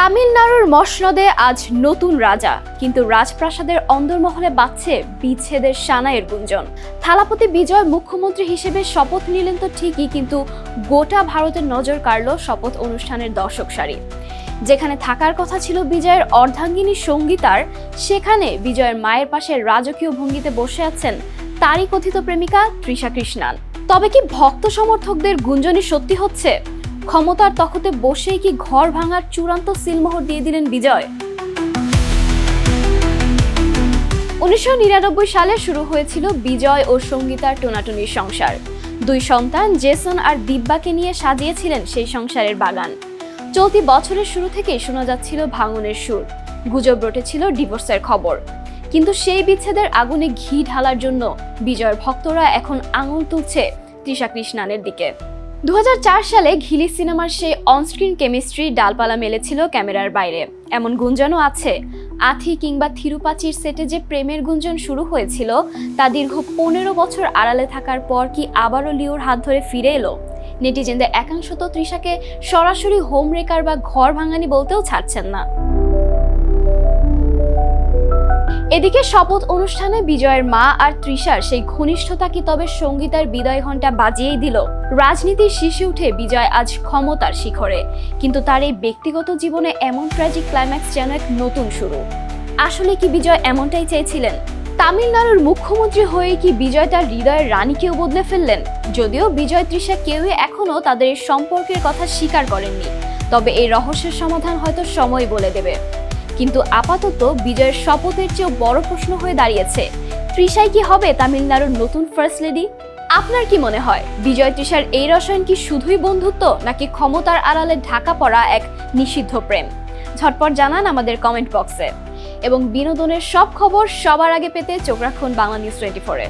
তামিলনাড়ুর মসনদে আজ নতুন রাজা, কিন্তু রাজপ্রাসাদের অন্দরমহলে বাজছে বিচ্ছেদের সানাইয়ের গুঞ্জন। থালাপতি বিজয় মুখ্যমন্ত্রী হিসেবে শপথ নিলেন তো ঠিকই, কিন্তু গোটা ভারতের নজর কাড়ল শপথ অনুষ্ঠানের দর্শক সারি। যেখানে থাকার কথা ছিল বিজয়ের অর্ধাঙ্গিনী সঙ্গীতার, সেখানে বিজয়ের মায়ের পাশে রাজকীয় ভঙ্গিতে বসে আছেন তারই কথিত প্রেমিকা তৃষা কৃষ্ণান। তবে কি ভক্ত সমর্থকদের গুঞ্জনই সত্যি হচ্ছে? ক্ষমতার তখতে বসেই কি ঘর ভাঙার চূড়ান্ত সিলমোহর দিয়ে দিলেন বিজয়? 1999 সালে শুরু হয়েছিল বিজয় ও সঙ্গীতার টোনাটুনির সংসার। দুই সন্তান জেসন আর দিব্যাকে নিয়ে সাজিয়েছিলেন সেই সংসারের বাগান। চলতি বছরের শুরু থেকেই শোনা যাচ্ছিল ভাঙনের সুর, গুজব রটেছিল ডিভোর্সের খবর। কিন্তু সেই বিচ্ছেদের আগুনে ঘি ঢালার জন্য বিজয়ের ভক্তরা এখন আঙুল তুলছে তৃষা কৃষ্ণানের দিকে। 2004 সালে ঘিলি সিনেমার সেই অনস্ক্রিন কেমিস্ট্রি ডালপালা মেলেছিল ক্যামেরার বাইরে। এমন গুঞ্জনও আছে, আথি কিংবা থিরুপাচির সেটে যে প্রেমের গুঞ্জন শুরু হয়েছিল তা দীর্ঘ 15 বছর আড়ালে থাকার পর কি আবারও লিওর হাত ধরে ফিরে এলো? নেটিজেনদের একাংশ তো তৃষাকে সরাসরি হোম রেকার বা ঘর ভাঙানি বলতেও ছাড়ছেন না। এদিকে শপথ অনুষ্ঠানে বিজয়ের মা আর তৃষার সেই ঘনিষ্ঠতা কি তবে সঙ্গীতার বিদায় ঘণ্টা বাজিয়েই দিল? রাজনীতির শীর্ষে উঠে বিজয় আজ ক্ষমতার শিখরে, কিন্তু তার এই ব্যক্তিগত জীবনে এমন ট্র্যাজিক ক্লাইম্যাক্স যেন এক নতুন শুরু। আসলে কি বিজয় এমনটাই চেয়েছিলেন? তামিলনাড়ুর মুখ্যমন্ত্রী হয়ে কি বিজয় তার হৃদয়ের রানীকেও বদলে ফেললেন? যদিও বিজয় তৃষা কেউই এখনো তাদের এই সম্পর্কের কথা স্বীকার করেননি, তবে এই রহস্যের সমাধান হয়তো সময় বলে দেবে। কিন্তু আপাতত বিজয়ের শপথের চেয়েও বড় প্রশ্ন হয়ে দাঁড়িয়েছে, তৃষাই কি হবে তামিলনাড়ুর নতুন ফার্স্ট লেডি? আপনার কি মনে হয়, বিজয় তৃষার এই রসায়ন কি শুধুই বন্ধুত্ব, নাকি ক্ষমতার আড়ালে ঢাকা পড়া এক নিষিদ্ধ প্রেম? ঝটপট জানান আমাদের কমেন্ট বক্সে। এবং বিনোদনের সব খবর সবার আগে পেতে চোখ রাখুন বাংলা নিউজ 24-এ।